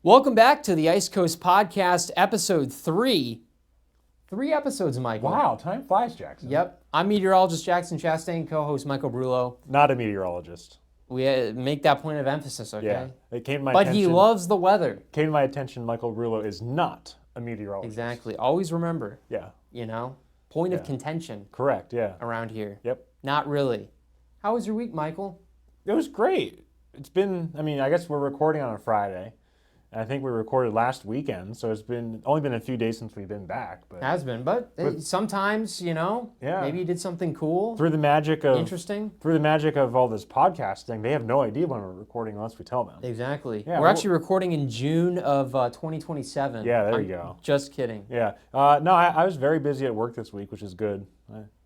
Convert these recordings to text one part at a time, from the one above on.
Welcome back to the Ice Coast Podcast, episode 3. 3 episodes, Michael. Wow, time flies, Jackson. Yep. I'm meteorologist Jackson Chastain, co-host Michael Brullo. Not a meteorologist. We make that point of emphasis, okay? Yeah, it came to my but attention. he loves the weather. Came to my attention. Michael Brullo is not a meteorologist. Exactly. Always remember. Yeah. Point of contention. Correct. Yeah. Around here. Yep. Not really. How was your week, Michael? It was great. It's been. I guess we're recording on a Friday. I think we recorded last weekend, so it's only been a few days since we've been back. But has been, but sometimes, maybe you did something cool. Through the magic of all this podcasting, they have no idea when we're recording unless we tell them. Exactly. Yeah, we're actually recording in June of 2027. Yeah, there you go. Just kidding. Yeah. No, I was very busy at work this week, which is good.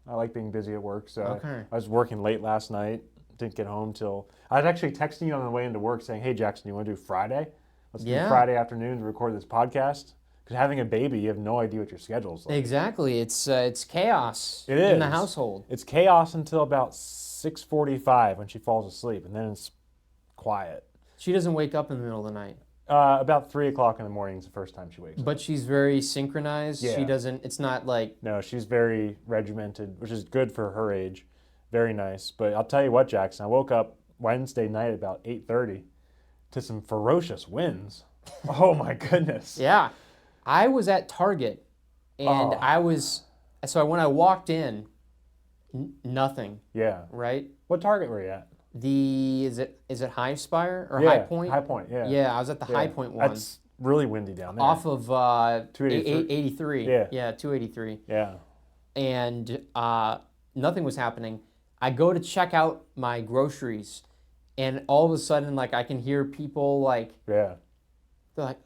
I like being busy at work, so okay. I was working late last night. Didn't get home till... I was actually texting you on the way into work saying, hey, Jackson, you want to do Friday? Let's do Friday afternoon to record this podcast. Because having a baby, you have no idea what your schedule's like. Exactly. It's chaos in the household. It's chaos until about 6:45 when she falls asleep, and then it's quiet. She doesn't wake up in the middle of the night. About 3 o'clock in the morning is the first time she wakes up. But she's very synchronized. Yeah. She doesn't, it's not like... No, she's very regimented, which is good for her age. Very nice. But I'll tell you what, Jackson, I woke up Wednesday night at about 8:30 to some ferocious winds. Oh my goodness. Yeah. I was at Target and when I walked in, nothing. Yeah. Right? What Target were you at? Is it High Spire or yeah, High Point? High Point, yeah. Yeah, I was at the High Point one. That's really windy down there. Off of 283. Yeah, 283. Yeah. And nothing was happening. I go to check out my groceries, and all of a sudden, like, I can hear people, like, they're like,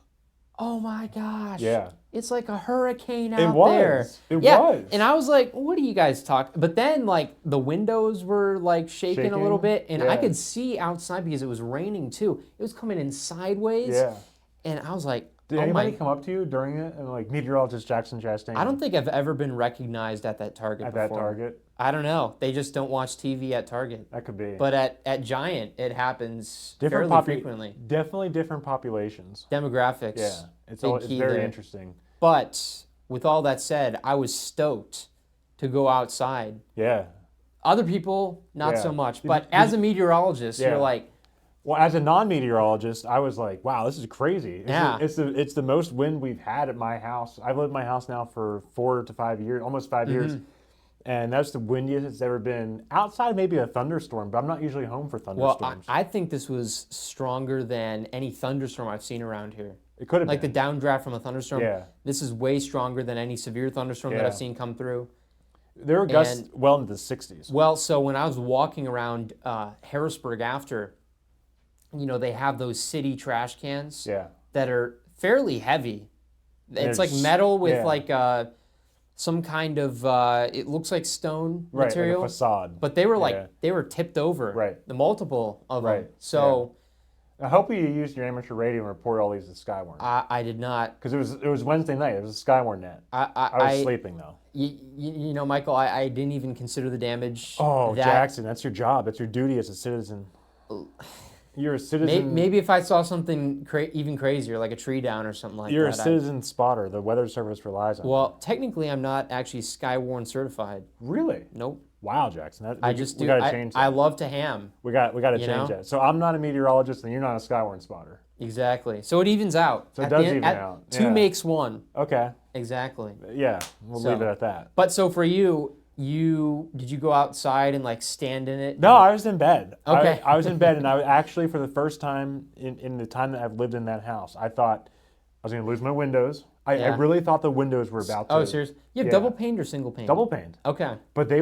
oh my gosh. Yeah. It's like a hurricane out there. It was. And I was like, what are you guys talking? But then, like, the windows were, like, shaking a little bit, and I could see outside because it was raining, too. It was coming in sideways. Yeah. And I was like, did anybody come up to you during it and, like, meteorologist Jackson Chastain? I don't think I've ever been recognized at that Target before. At that Target? I don't know. They just don't watch TV at Target. That could be. But at Giant, it happens fairly frequently. Definitely different populations. Demographics. Yeah. It's very interesting. But with all that said, I was stoked to go outside. Yeah. Other people, not so much. But as a meteorologist, you're like... Well, as a non-meteorologist, I was like, wow, this is crazy. It's the most wind we've had at my house. I've lived in my house now for 4 to 5 years, almost 5 years. And that's the windiest it's ever been. Outside maybe a thunderstorm, but I'm not usually home for thunderstorms. Well, I think this was stronger than any thunderstorm I've seen around here. It could have been. Like the downdraft from a thunderstorm. Yeah. This is way stronger than any severe thunderstorm that I've seen come through. There were gusts well into the 60s. Well, so when I was walking around Harrisburg after, they have those city trash cans that are fairly heavy. It's like metal with like some kind of, it looks like stone material. Like a facade. But they were they were tipped over. Right. The multiple of them. So... I hope you used your amateur radio and report all these to Skywarn. I did not. Because it was Wednesday night. It was a Skywarn net. I was sleeping, though. Michael, I didn't even consider the damage. Oh, Jackson, that's your job. That's your duty as a citizen. You're a citizen. Maybe if I saw something even crazier, like a tree down or something like that. You're a citizen spotter. The Weather Service relies on. Well, technically, I'm not actually Skywarn certified. Really? Nope. Wow, Jackson. We gotta change that. I love to ham. We got to change that. So I'm not a meteorologist, and you're not a Skywarn spotter. Exactly. So it evens out. So it does even out. 2 makes 1. Okay. Exactly. Yeah, we'll leave it at that. But so for you, did you go outside and like stand in it? No, I was in bed. Okay. I was in bed, and I actually, for the first time in the time that I've lived in that house, I thought I was going to lose my windows. I really thought the windows were about to... Oh, serious? You have double paned or single paned? Double paned. Okay. But it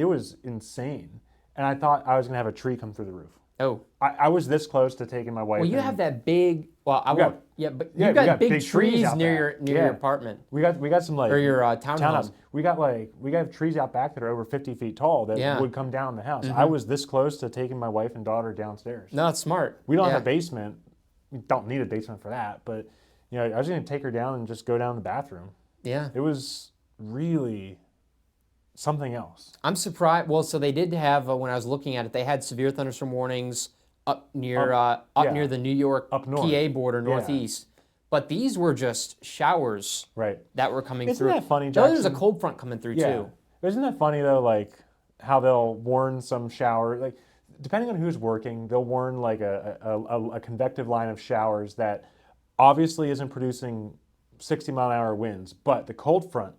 was insane. And I thought I was going to have a tree come through the roof. Oh. I was this close to taking my wife. Well, you have that big... Well, I won't... but you've got big trees near your apartment. We got some like... Or your townhouse. We got trees out back that are over 50 feet tall that would come down the house. I was this close to taking my wife and daughter downstairs. No, it's smart. We don't have a basement. We don't need a basement for that, but... I was going to take her down and just go down to the bathroom. Yeah. It was really something else. I'm surprised. Well, so they did have, when I was looking at it, they had severe thunderstorm warnings up near the New York PA border, northeast. But these were just showers that were coming through. Isn't that funny, Jackson? There's a cold front coming through too. Isn't that funny though? Like how they'll warn some shower, like depending on who's working, they'll warn like a convective line of showers that obviously isn't producing 60-mile-an-hour winds, but the cold front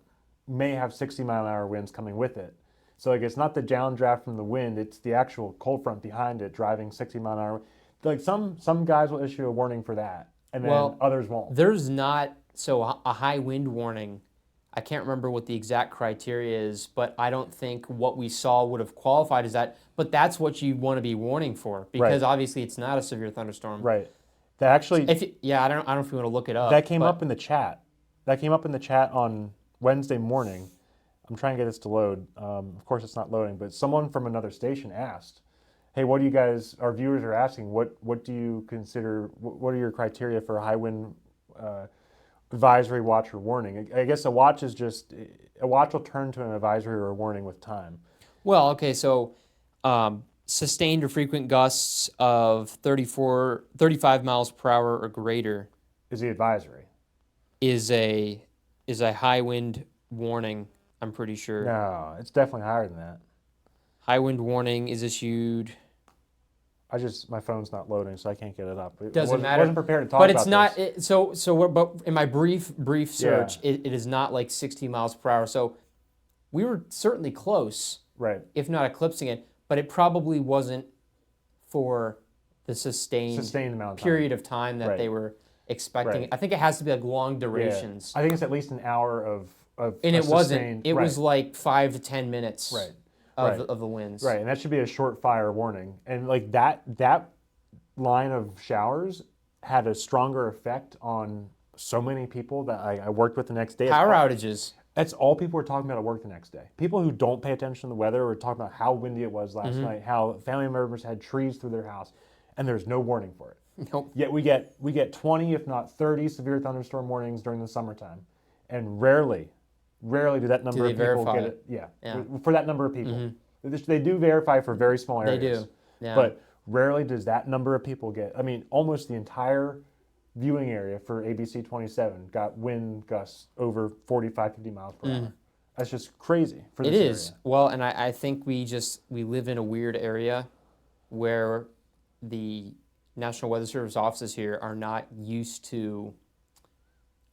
may have 60-mile-an-hour winds coming with it. So like it's not the downdraft from the wind, it's the actual cold front behind it driving 60-mile-an-hour. Like some guys will issue a warning for that, and then others won't. There's not a high wind warning. I can't remember what the exact criteria is, but I don't think what we saw would have qualified as that. But that's what you want to be warning for, because obviously it's not a severe thunderstorm. Right. That actually. I don't know if you want to look it up. That came up in the chat. That came up in the chat on Wednesday morning. I'm trying to get this to load. Of course, it's not loading, but someone from another station asked, "Hey, what do you guys? Our viewers are asking, what do you consider? What are your criteria for a high wind advisory, watch, or warning?" I guess a watch will turn to an advisory or a warning with time. Well, okay, so sustained or frequent gusts of 35 miles per hour or greater is the advisory. Is a high wind warning. I'm pretty sure. No, it's definitely higher than that. High wind warning is issued. My phone's not loading, so I can't get it up. Doesn't matter. I wasn't prepared to talk about this. But it's not. But in my brief search, it is not like 60 miles per hour. So we were certainly close, right? If not eclipsing it, but it probably wasn't for the sustained amount of period of time that they were expecting. Right. I think it has to be like long durations. I think it's at least an hour of and it wasn't. It was like 5 to 10 minutes. Right. Of the winds. Right, and that should be a short fire warning. And like that line of showers had a stronger effect on so many people that I worked with the next day. Power outages. That's all people were talking about at work the next day. People who don't pay attention to the weather were talking about how windy it was last night, how family members had trees through their house, and there's no warning for it. Nope. Yet we get 20, if not 30 severe thunderstorm warnings during the summertime, and rarely do that number of people get it. Yeah, for that number of people. They do verify for very small areas. They do, yeah. But rarely does that number of people get. I mean, almost the entire viewing area for ABC 27 got wind gusts over 45, 50 miles per hour. That's just crazy for this area. It is. Well, and I think we live in a weird area where the National Weather Service offices here are not used to,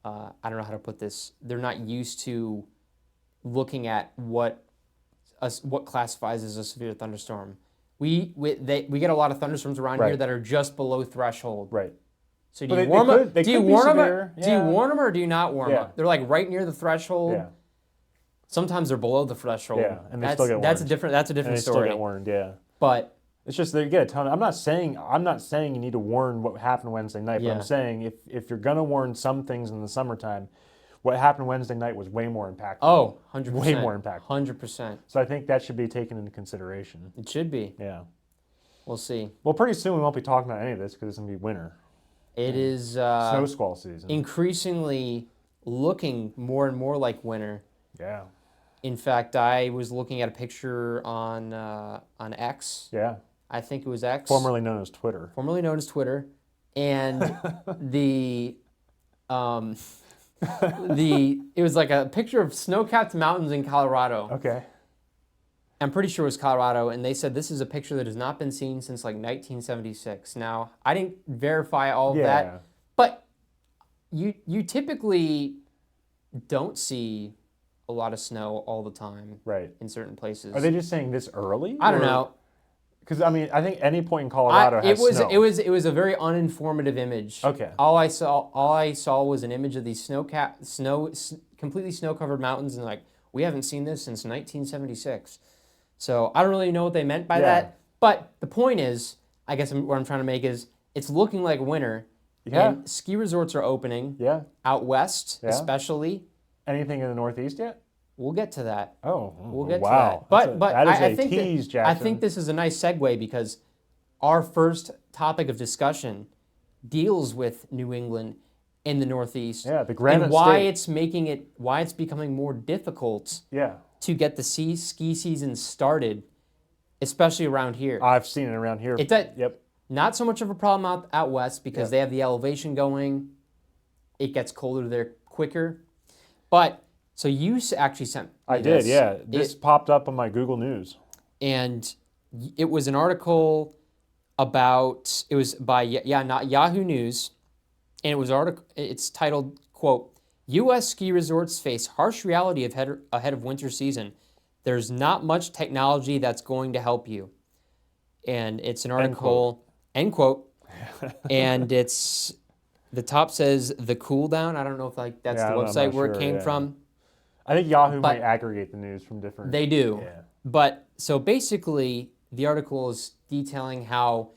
I don't know how to put this, they're not used to looking at what classifies as a severe thunderstorm. We get a lot of thunderstorms around here that are just below threshold. Right. So do you warn them? Do you warn them or do you not warn them? They're like right near the threshold. Yeah. Sometimes they're below the threshold. Yeah, and they still get warned. That's a different story. They still get warned. Yeah. But it's just they get a ton. I'm not saying you need to warn what happened Wednesday night, but I'm saying if you're gonna warn some things in the summertime, what happened Wednesday night was way more impactful. Oh, 100%. Way more impactful. 100%. So I think that should be taken into consideration. It should be. Yeah. We'll see. Well, pretty soon we won't be talking about any of this because it's going to be winter. It is snow squall season. Increasingly looking more and more like winter. Yeah. In fact, I was looking at a picture on X. Yeah. I think it was X. Formerly known as Twitter. And it was like a picture of snow-capped mountains in Colorado. Okay. I'm pretty sure it was Colorado, and they said this is a picture that has not been seen since like 1976. Now, I didn't verify all of that, but you typically don't see a lot of snow all the time in certain places. Are they just saying this early? I don't know. Because I mean, I think any point in Colorado has snow. It was a very uninformative image. Okay. All I saw was an image of these completely snow-covered mountains, and like we haven't seen this since 1976. So I don't really know what they meant by that. But the point is, I guess what I'm trying to make is, it's looking like winter. Yeah. And ski resorts are opening. Yeah. Out west, especially. Anything in the Northeast yet? We'll get to that. We'll get to that. But that is I think tease, Jackson. I think this is a nice segue because our first topic of discussion deals with New England and the Northeast. Yeah, the Granite State. Why it's becoming more difficult. Yeah. To get the ski season started, especially around here. I've seen it around here. Yep. Not so much of a problem out west because they have the elevation going. It gets colder there quicker. But, so you actually sent me I did, yeah. This popped up on my Google News. And it was an article about, it was by Yahoo News, and it's titled, quote, U.S. ski resorts face harsh reality ahead of winter season. There's not much technology that's going to help you. And it's an article, end quote. And it's, the top says the cool down. I don't know if that's the website where it came from. I think Yahoo might aggregate the news from different. They do. Yeah. But so basically, the article is detailing how,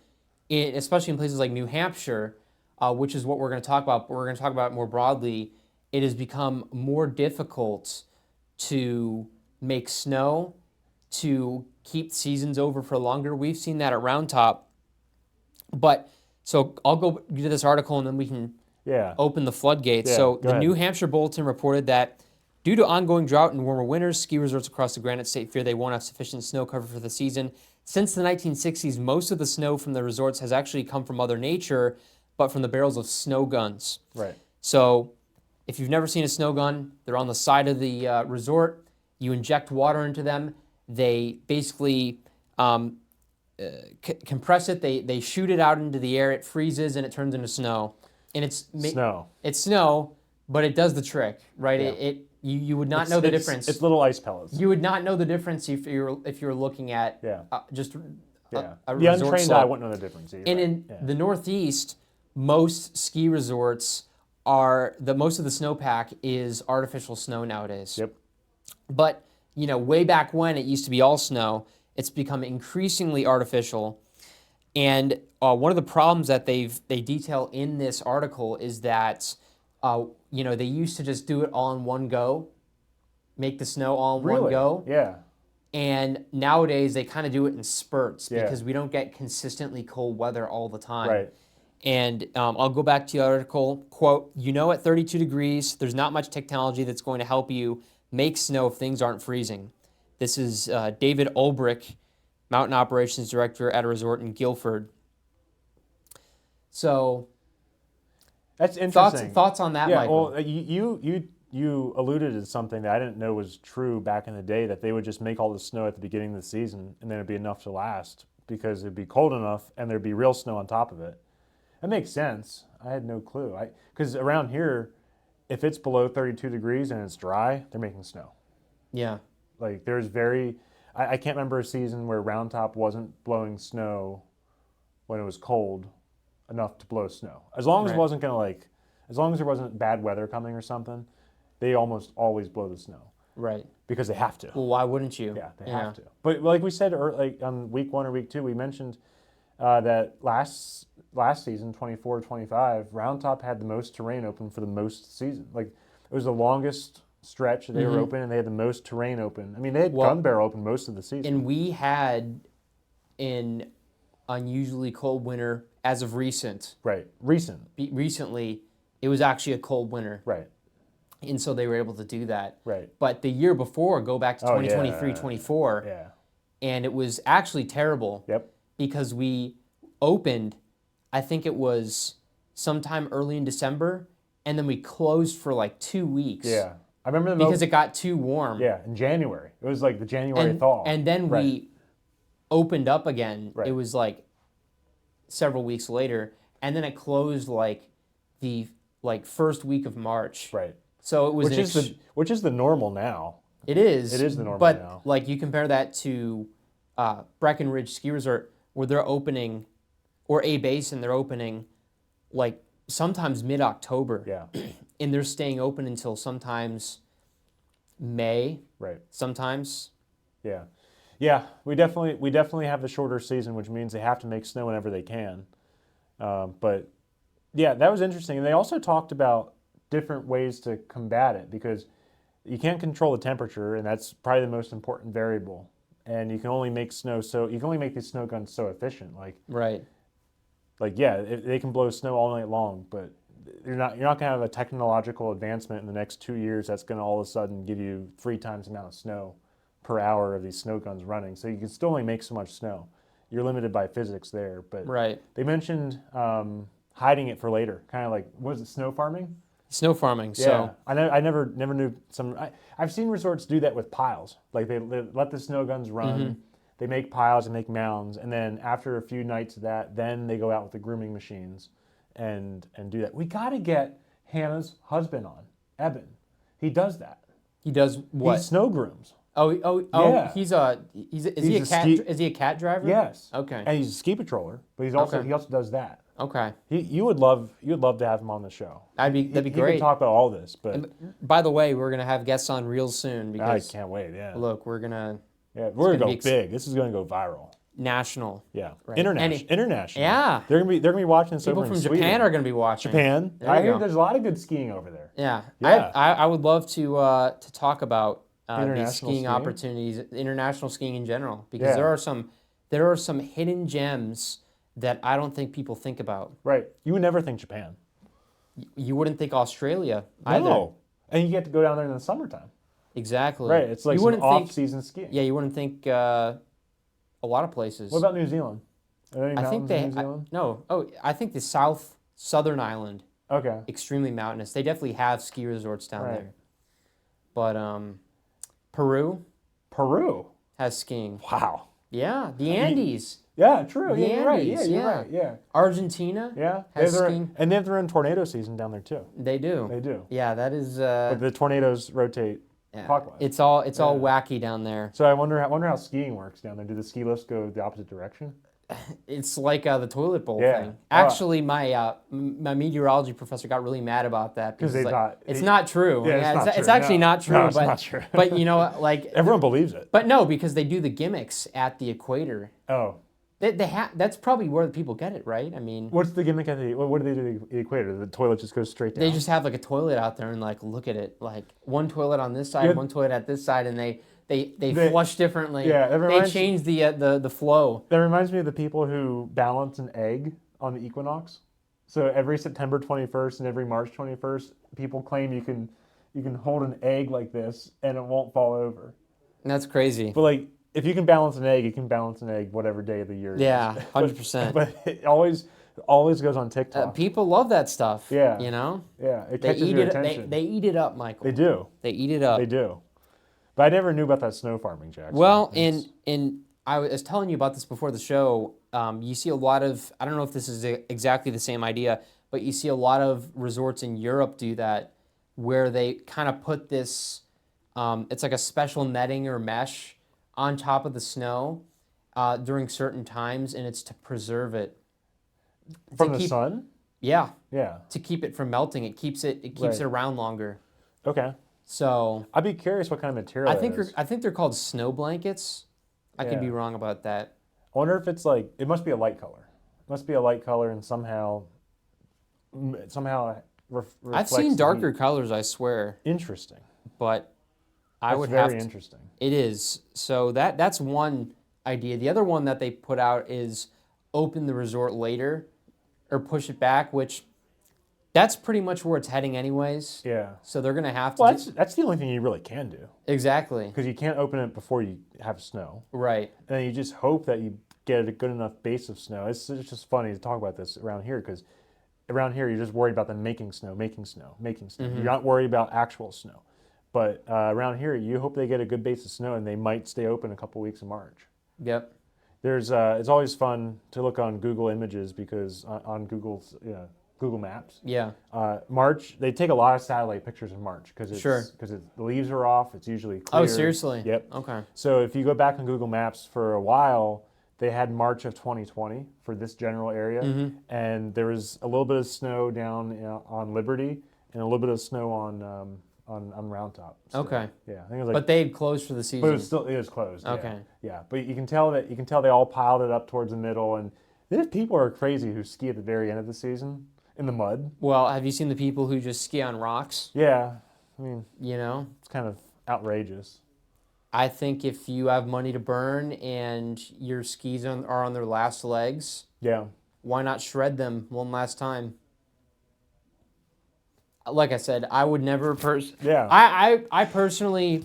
especially in places like New Hampshire, which is what we're going to talk about, but we're going to talk about more broadly, it has become more difficult to make snow, to keep seasons over for longer. We've seen that at Round Top. But, so I'll go to this article and then we can open the floodgates. So the New Hampshire Bulletin reported that due to ongoing drought and warmer winters, ski resorts across the Granite State fear they won't have sufficient snow cover for the season. Since the 1960s, most of the snow from the resorts has actually come from Mother Nature, but from the barrels of snow guns. Right. So if you've never seen a snow gun, they're on the side of the resort. You inject water into them. They basically compress it. They shoot it out into the air. It freezes and it turns into snow. And it's snow. It's snow, but it does the trick, right? Yeah. You would not know the difference. It's little ice pellets. You would not know the difference if you're looking at just a the resort untrained eye wouldn't know the difference either. And in the Northeast, most ski resorts most of the snowpack is artificial snow nowadays. Yep. But way back when it used to be all snow, it's become increasingly artificial. And one of the problems that they detail in this article is that they used to just do it all in one go, make the snow all in one go. Yeah. And nowadays they kind of do it in spurts because we don't get consistently cold weather all the time. Right. And I'll go back to the article, quote, at 32 degrees, there's not much technology that's going to help you make snow if things aren't freezing. This is David Ulbrich, Mountain Operations Director at a resort in Guilford. So that's interesting. Thoughts on that, Michael? Well, you alluded to something that I didn't know was true back in the day, that they would just make all the snow at the beginning of the season and then it'd be enough to last because it'd be cold enough and there'd be real snow on top of it. That makes sense. I had no clue. Because around here, if it's below 32 degrees and it's dry, they're making snow. Yeah. Like there's I can't remember a season where Round Top wasn't blowing snow when it was cold enough to blow snow. As long as it wasn't as long as there wasn't bad weather coming or something, they almost always blow the snow. Right. Because they have to. Well, why wouldn't you? Yeah, they have to. But like we said on week 1 or week 2, we mentioned that last season, 24-25, Round Top had the most terrain open for the most season. Like it was the longest stretch they were open, and they had the most terrain open. I mean, they had gun barrel open most of the season. And we had an unusually cold winter as of recent. Right. Recently, it was actually a cold winter. Right. And so they were able to do that. Right. But the year before, go back to 2023-24, and it was actually terrible. Yep. Because we opened, I think it was sometime early in December, and then we closed for like 2 weeks. Yeah. I remember because it got too warm. Yeah, in January. It was like the January thaw. And then we opened up again. Right. It was like several weeks later, and then it closed like the first week of March. Right. So it was which is the normal now. It is. It is the normal now. But like you compare that to Breckenridge Ski Resort, where they're opening, or A Basin, they're opening like sometimes mid-October. Yeah. And they're staying open until sometimes May. Right. Sometimes. Yeah. Yeah, we definitely have the shorter season, which means they have to make snow whenever they can. But yeah, that was interesting. And they also talked about different ways to combat it, because you can't control the temperature, and that's probably the most important variable. And you can only make these snow guns so efficient. Right. They can blow snow all night long, but you're not going to have a technological advancement in the next 2 years that's going to all of a sudden give you 3 times the amount of snow per hour of these snow guns running. So you can still only make so much snow. you're limited by physics there. But right. They mentioned hiding it for later, kind of like, what is it, snow farming? Snow farming. Yeah, So I never knew some. I've seen resorts do that with piles. Like they let the snow guns run, they make piles and make mounds, and then after a few nights of that, then they go out with the grooming machines, and do that. We got to get Hannah's husband on, Eben. He does that. He does what? He snow grooms. Oh! Yeah. Is he a cat driver? Yes. Okay. And he's a ski patroller, but he also does that. Okay. You would love to have him on the show. That'd be He great. could talk about all this, but And by the way, we're gonna have guests on real soon I because can't wait. Yeah. look, we're gonna We're gonna go big. This is gonna go viral. national. Yeah. Right. International. Yeah. They're gonna be watching this People over from in Japan Sweden. are gonna be watching. Japan. There I you hear go. there's a lot of good skiing over there. Yeah. Yeah. I would love to talk about these International skiing skiing? opportunities, international skiing in general, because there are some hidden gems that I don't think people think about. Right. You would never think Japan. You wouldn't think Australia either. No. And you get to go down there in the summertime. Exactly. Right. It's like you some wouldn't think, off-season skiing. Yeah, you wouldn't think a lot of places. What about New Zealand? Are there any I think mountains in New Zealand? I think the southern island, Okay. extremely mountainous. They definitely have ski resorts down Right. there. But Peru has skiing. Wow. Yeah, the Andes. Yeah, true. The Yeah, you're right. Andes, Yeah, you're yeah. right. Yeah. Argentina Yeah. has They have their- skiing. And they have their own tornado season down there too. They do. They do. Yeah, that is. But the tornadoes rotate clockwise. It's all wacky down there. So I wonder how skiing works down there. Do the ski lifts go the opposite direction? It's like the toilet bowl Yeah. thing. Actually, my meteorology professor got really mad about that because they thought it's not true. Yeah, it's actually not true. No, it's but, not true. But you know, like Everyone believes it. But no, because they do the gimmicks at the equator. Oh. That's probably where the people get it, right? I mean, What's the gimmick at what do they do at the equator? The toilet just goes straight down. they just have like a toilet out there and like look at it, like one toilet on this side, one toilet at this side, and they flush differently. Yeah, they change the flow. That reminds me of the people who balance an egg on the equinox. So every September 21st and every March 21st, people claim you can hold an egg like this and it won't fall over. That's crazy. But like, if you can balance an egg, you can balance an egg whatever day of the year. Yeah, 100%. But it always goes on TikTok. People love that stuff. Yeah. You know? Yeah, it catches your attention. They eat it up, Michael. They do. They eat it up. They do. But I never knew about that snow farming, Jackson. Well, and I was telling you about this before the show. You see a lot of, I don't know if this is exactly the same idea, but you see a lot of resorts in Europe do that where they kind of put this, it's like a special netting or mesh on top of the snow during certain times, and it's to preserve it. From the sun? Yeah. Yeah. To keep it from melting. It keeps it around longer. Okay. So I'd be curious what kind of material I think they're called snow blankets. I could be wrong about that. I wonder if it's like, it must be a light color. It must be a light color and somehow I've seen darker colors, I swear. Interesting. But That's very interesting. It is. So that's one idea. The other one that they put out is open the resort later or push it back, which that's pretty much where it's heading anyways. Yeah. So they're going to have to Well, that's the only thing you really can do. Exactly. Because you can't open it before you have snow. Right. And then you just hope that you get a good enough base of snow. It's just funny to talk about this around here because around here you're just worried about them making snow. Mm-hmm. You're not worried about actual snow. But around here, you hope they get a good base of snow and they might stay open a couple weeks in March. Yep. It's always fun to look on Google Images because on Google Maps. Yeah. March, they take a lot of satellite pictures in March because the leaves are off. It's usually clear. Oh, seriously? Yep. Okay. So if you go back on Google Maps for a while, they had March of 2020 for this general area, and there was a little bit of snow down on Liberty and a little bit of snow on Round Top. So, okay. Yeah, I think it was like. But they'd closed for the season. But it was closed. Okay. Yeah, but you can tell they all piled it up towards the middle, and there's people are crazy who ski at the very end of the season in the mud. Well, have you seen the people who just ski on rocks? Yeah, I mean, it's kind of outrageous. I think if you have money to burn and your skis are on their last legs, why not shred them one last time? Like I said, I would never I personally,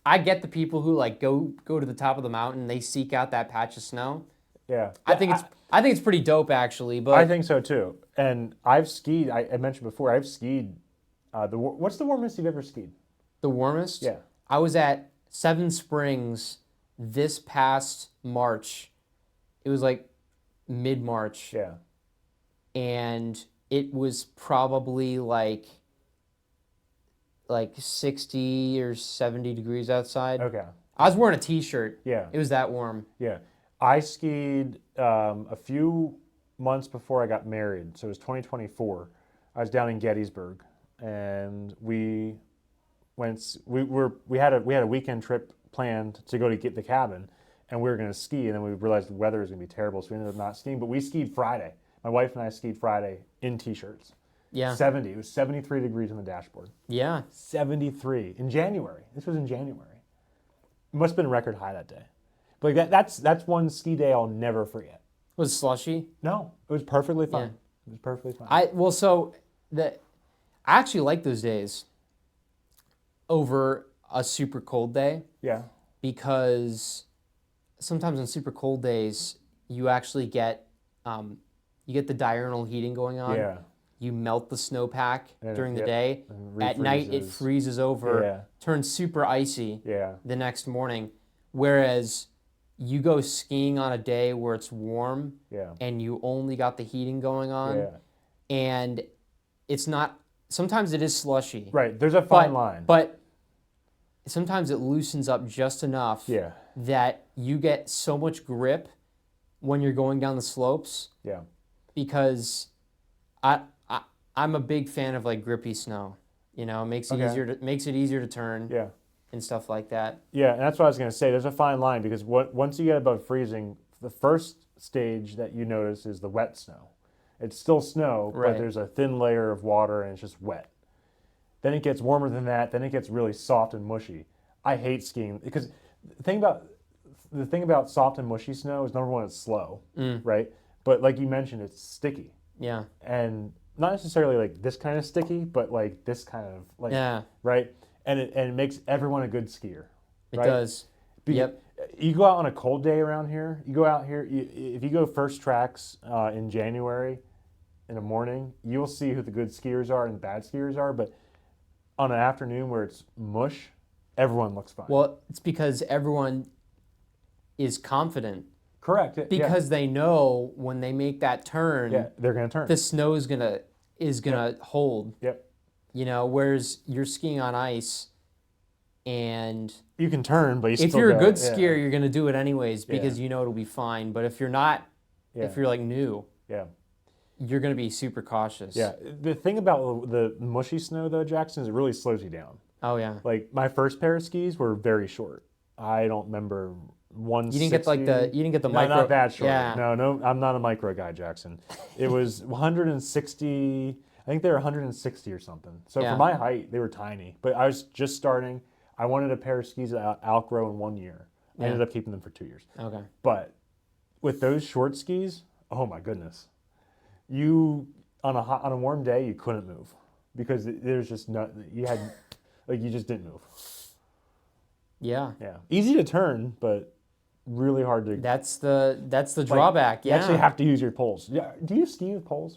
I get the people who like go to the top of the mountain. They seek out that patch of snow. Yeah, I think it's pretty dope actually. But I think so too. And I've skied. I mentioned before. I've skied. What's the warmest you've ever skied? The warmest? Yeah. I was at Seven Springs this past March. It was like mid-March. Yeah. And it was probably like 60 or 70 degrees outside. Okay. I was wearing a t-shirt. Yeah. It was that warm. Yeah. I skied a few months before I got married. So it was 2024. I was down in Gettysburg, and we had a weekend trip planned to go to get the cabin, and we were going to ski, and then we realized the weather was going to be terrible, so we ended up not skiing. But we skied Friday. My wife and I skied Friday in t-shirts. Yeah. 70. It was 73 degrees on the dashboard. Yeah. 73 in January. This was in January. It must have been a record high that day. But like that's one ski day I'll never forget. Was it slushy? No, it was perfectly fine. Yeah. It was perfectly fine. I actually like those days over a super cold day. Yeah. Because sometimes on super cold days you actually get the diurnal heating going on. Yeah. You melt the snowpack during the yep, day. At night it freezes over, turns super icy the next morning. Whereas you go skiing on a day where it's warm and you only got the heating going on and it's not, sometimes it is slushy. Right, there's a fine line. But sometimes it loosens up just enough that you get so much grip when you're going down the slopes. Yeah. Because I'm a big fan of like grippy snow. You know, it makes it easier to turn. Yeah. And stuff like that. Yeah, and that's what I was going to say. There's a fine line because once you get above freezing, the first stage that you notice is the wet snow. It's still snow, but there's a thin layer of water and it's just wet. Then it gets warmer than that. Then it gets really soft and mushy. I hate skiing because the thing about soft and mushy snow is, number one, it's slow, right? But like you mentioned, it's sticky. Yeah. And not necessarily like this kind of sticky, but like this kind of right? And it makes everyone a good skier. Right? It does. Yep. You go out on a cold day around here. You go out here. If you go first tracks in January in the morning, you'll see who the good skiers are and the bad skiers are. But on an afternoon where it's mush, everyone looks fine. Well, it's because everyone is confident. Correct. Because they know when they make that turn, they're going to turn. The snow is gonna hold. Yep. You know, whereas you're skiing on ice, and you can turn, but if you're a good skier, you're gonna do it anyways because you know it'll be fine. But if you're not, if you're like new, you're gonna be super cautious. Yeah. The thing about the mushy snow though, Jackson, is it really slows you down. Oh yeah. Like my first pair of skis were very short. I don't remember 160. You didn't get the micro. Not that short. Yeah. No, I'm not a micro guy, Jackson. It was 160. I think they were 160 or something. So for my height, they were tiny. But I was just starting. I wanted a pair of skis that outgrow in 1 year. I ended up keeping them for 2 years. Okay. But with those short skis, oh my goodness, you on a warm day you couldn't move because there's just you just didn't move. Yeah. Yeah. Easy to turn, but really hard to. That's the drawback. You actually have to use your poles. Yeah. Do you ski with poles?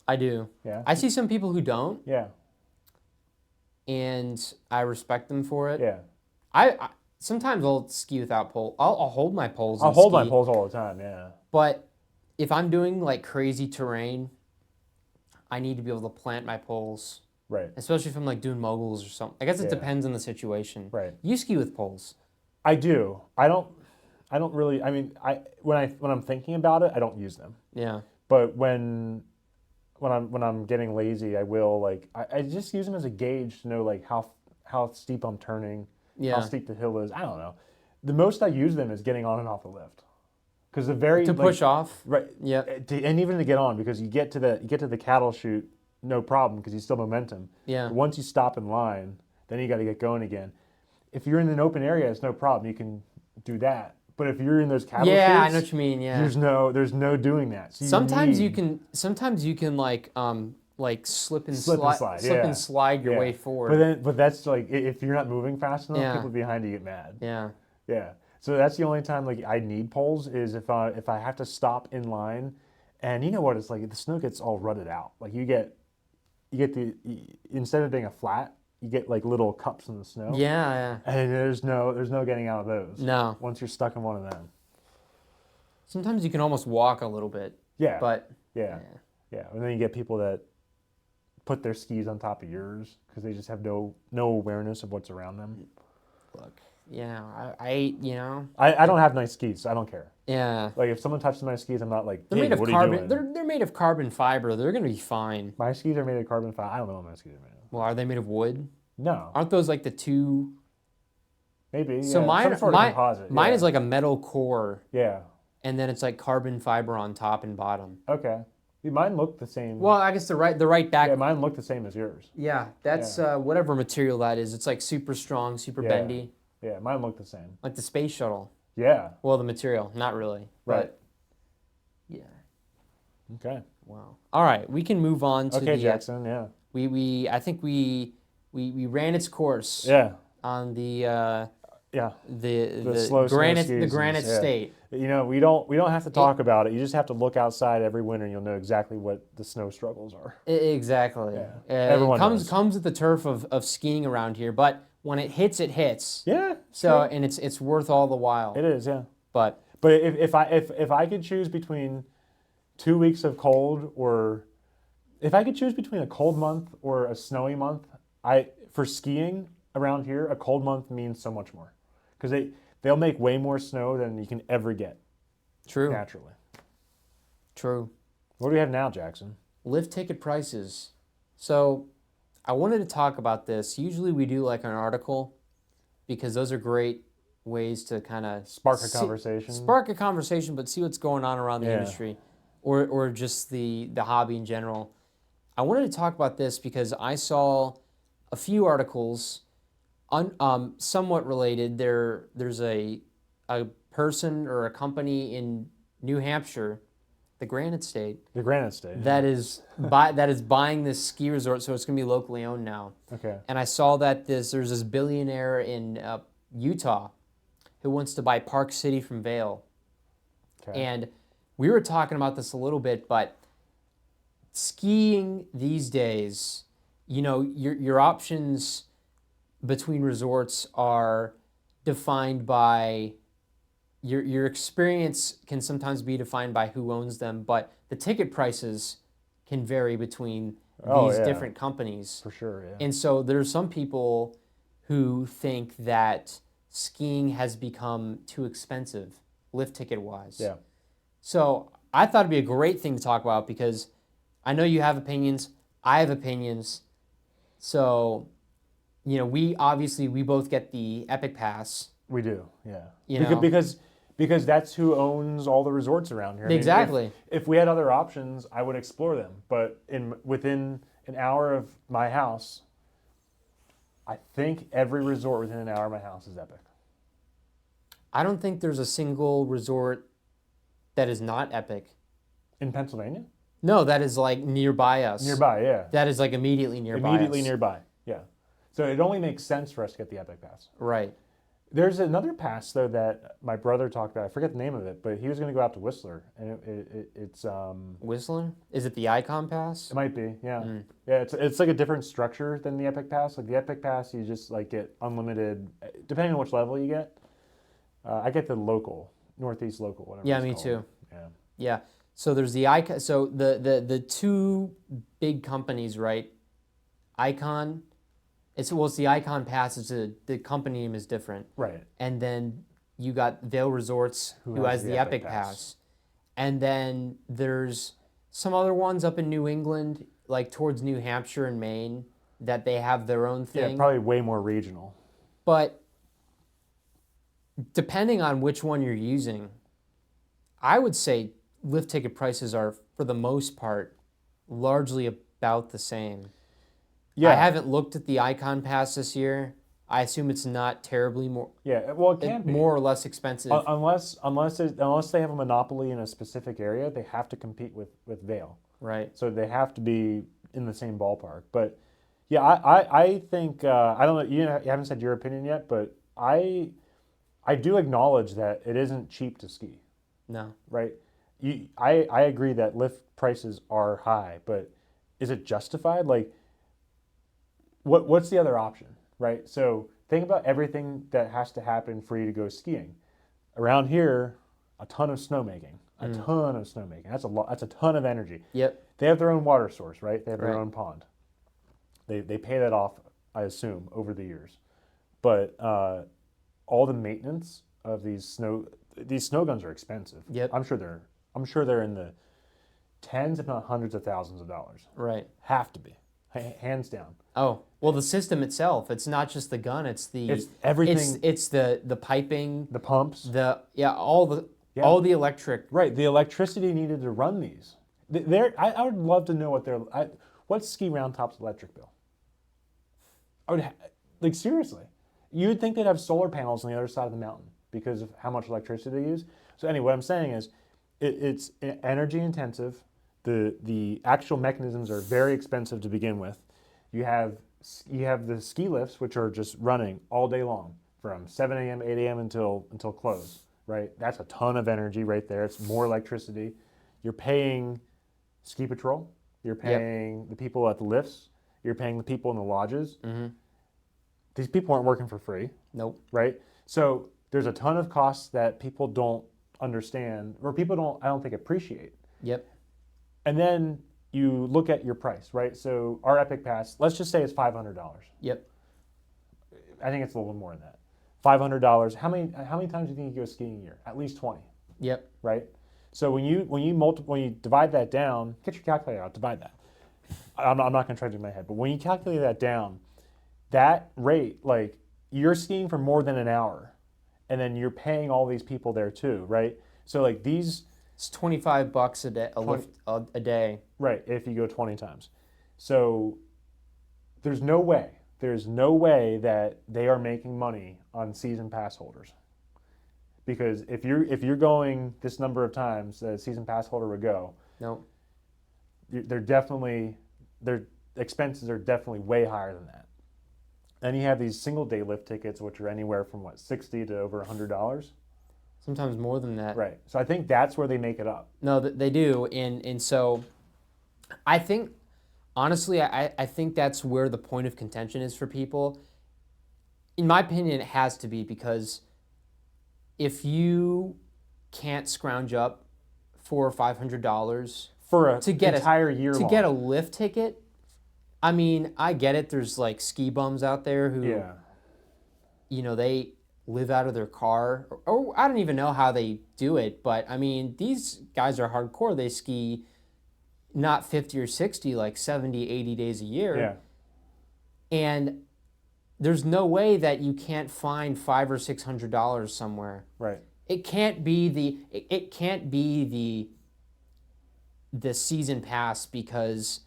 I do. Yeah. I see some people who don't. Yeah. And I respect them for it. Yeah. I sometimes I'll ski without pole. I'll hold my poles. I'll hold my poles all the time. Yeah. But if I'm doing like crazy terrain, I need to be able to plant my poles. Right. Especially if I'm like doing moguls or something. I guess it depends on the situation. Right. You ski with poles. I do. I don't really. I mean, when I'm thinking about it, I don't use them. Yeah. But when I'm getting lazy, I will I just use them as a gauge to know like how steep I'm turning, how steep the hill is. I don't know. The most I use them is getting on and off the lift, because to push off. Right. Yeah. And even to get on, because you get to the cattle chute, no problem, because you still momentum. Yeah. But once you stop in line, then you got to get going again. If you're in an open area, it's no problem. You can do that. But if you're in those cattle chutes, I know what you mean. Yeah. There's no doing that. So sometimes you can like like slip and slide your way forward. But that's like if you're not moving fast enough, people behind you get mad. Yeah. Yeah. So that's the only time like I need poles is if I have to stop in line, and you know what it's like, the snow gets all rutted out. Like you get instead of being a flat, you get like little cups in the snow. Yeah. And there's no getting out of those. No. Once you're stuck in one of them. Sometimes you can almost walk a little bit. Yeah. But yeah. And then you get people that put their skis on top of yours because they just have no awareness of what's around them. Look, yeah, I don't have nice skis, so I don't care. Yeah. Like if someone touches my skis, I'm not like, they're hey, made of what carbon. Are you doing? They're made of carbon fiber. They're gonna be fine. My skis are made of carbon fiber. I don't know what my skis are made of. Well, are they made of wood? No. Aren't those like the two? Maybe. So mine is like a metal core. Yeah. And then it's like carbon fiber on top and bottom. Okay. Mine look the same. Well, I guess the right back. Yeah, mine look the same as yours. Yeah, that's whatever material that is. It's like super strong, super bendy. Yeah, mine look the same. Like the space shuttle. Yeah. Well, the material, not really. Right. But yeah. Okay. Wow. All right, we can move on to the Jackson. Yeah. I think we ran its course. Yeah. On the the Granite State. You know, we don't have to talk about it. You just have to look outside every winter, and you'll know exactly what the snow struggles are. Exactly. Yeah. Everyone comes with the turf of skiing around here, but when it hits, it hits. Yeah. So and it's worth all the while. It is, yeah. But if I could choose between 2 weeks of cold, or if I could choose between a cold month or a snowy month, for skiing around here, a cold month means so much more. Because they'll make way more snow than you can ever get. True. Naturally. True. What do we have now, Jackson? Lift ticket prices. So I wanted to talk about this. Usually we do like an article because those are great ways to kind of spark a conversation. But see what's going on around the industry or just the hobby in general. I wanted to talk about this because I saw a few articles somewhat related. There's a person or a company in New Hampshire, the Granite State. The Granite State. That is buying this ski resort, so it's going to be locally owned now. Okay. And I saw that there's this billionaire in Utah who wants to buy Park City from Vail. Okay. And we were talking about this a little bit, but skiing these days, you know, your options between resorts are defined by your experience can sometimes be defined by who owns them, but the ticket prices can vary between these different companies. For sure, yeah. And so there's some people who think that skiing has become too expensive, lift ticket wise. Yeah. So I thought it'd be a great thing to talk about because I know you have opinions, I have opinions. So you know, we both get the Epic Pass. We do, yeah. Because that's who owns all the resorts around here. Exactly. I mean, if we had other options, I would explore them. But within an hour of my house, I think every resort within an hour of my house is Epic. I don't think there's a single resort that is not Epic. In Pennsylvania? No, that is like nearby us. Nearby, yeah. That is like immediately nearby Immediately us. nearby, yeah. So it only makes sense for us to get the Epic Pass. Right. There's another pass, though, that my brother talked about. I forget the name of it, but he was going to go out to Whistler. And it's... Whistler? Is it the Icon Pass? It might be, yeah. Mm. Yeah, it's like a different structure than the Epic Pass. Like the Epic Pass, you just like get unlimited, depending on which level you get. I get the local, Northeast local, whatever. Yeah, me too. Yeah. Yeah. So there's the Icon. So the two big companies, right? Icon. It's the Icon Pass. The company name is different. Right. And then you got Vail Resorts, who has the Epic Pass. And then there's some other ones up in New England, like towards New Hampshire and Maine, that they have their own thing. Yeah, probably way more regional. But depending on which one you're using, I would say lift ticket prices are, for the most part, largely about the same. Yeah. I haven't looked at the Icon Pass this year. I assume it's not terribly more. Yeah, well, it can be more or less expensive. Unless they have a monopoly in a specific area, they have to compete with Vail. Right. So they have to be in the same ballpark. But yeah, I think I don't know. You haven't said your opinion yet, but I do acknowledge that it isn't cheap to ski. No. Right. I agree that lift prices are high, but is it justified? Like, what's the other option, right? So think about everything that has to happen for you to go skiing. Around here, a ton of snowmaking, a ton of snowmaking. That's a lot. That's a ton of energy. Yep. They have their own water source, right? They have their own pond. They pay that off, I assume, over the years. But all the maintenance of these snow guns are expensive. Yep. I'm sure they're in the tens, if not hundreds of thousands of dollars. Right. Have to be, hands down. Oh, well, the system itself, it's not just the gun, it's everything. It's the piping, the pumps, all the electric. Right, the electricity needed to run these. I would love to know what's Ski Round Top's electric bill. Like, seriously, you would think they'd have solar panels on the other side of the mountain because of how much electricity they use. So anyway, what I'm saying is, it's energy intensive. The actual mechanisms are very expensive to begin with. You have the ski lifts, which are just running all day long from 7 a.m., 8 a.m. until close, right? That's a ton of energy right there. It's more electricity. You're paying ski patrol. You're paying the people at the lifts. You're paying the people in the lodges. Mm-hmm. These people aren't working for free. Nope. Right? So there's a ton of costs that people don't understand, or I don't think appreciate. Yep. And then you look at your price, right? So our Epic Pass, let's just say it's $500. Yep. I think it's a little more than that. $500. How many times do you think you go skiing a year? At least 20. Yep. Right? So when you divide that down, get your calculator out, divide that. I'm not going to try to do it in my head, but when you calculate that down, that rate, like, you're skiing for more than an hour, and then you're paying all these people there too, right? So like these, it's $25 a day, a day. Right, if you go 20 times. So there's no way that they are making money on season pass holders. Because if you're going this number of times that a season pass holder would go, no, their expenses are definitely way higher than that. Then you have these single day lift tickets, which are anywhere from $60 to over $100. Sometimes more than that. Right. So I think that's where they make it up. No, they do, and so I think, honestly, I think that's where the point of contention is for people. In my opinion, it has to be, because if you can't scrounge up $400 or $500 for an entire year to get a lift ticket, I mean, I get it. There's like ski bums out there who, they live out of their car, or I don't even know how they do it, but I mean, these guys are hardcore. They ski not 50 or 60, like 70, 80 days a year. Yeah. And there's no way that you can't find $500 or $600 somewhere. Right. It can't be the season pass, because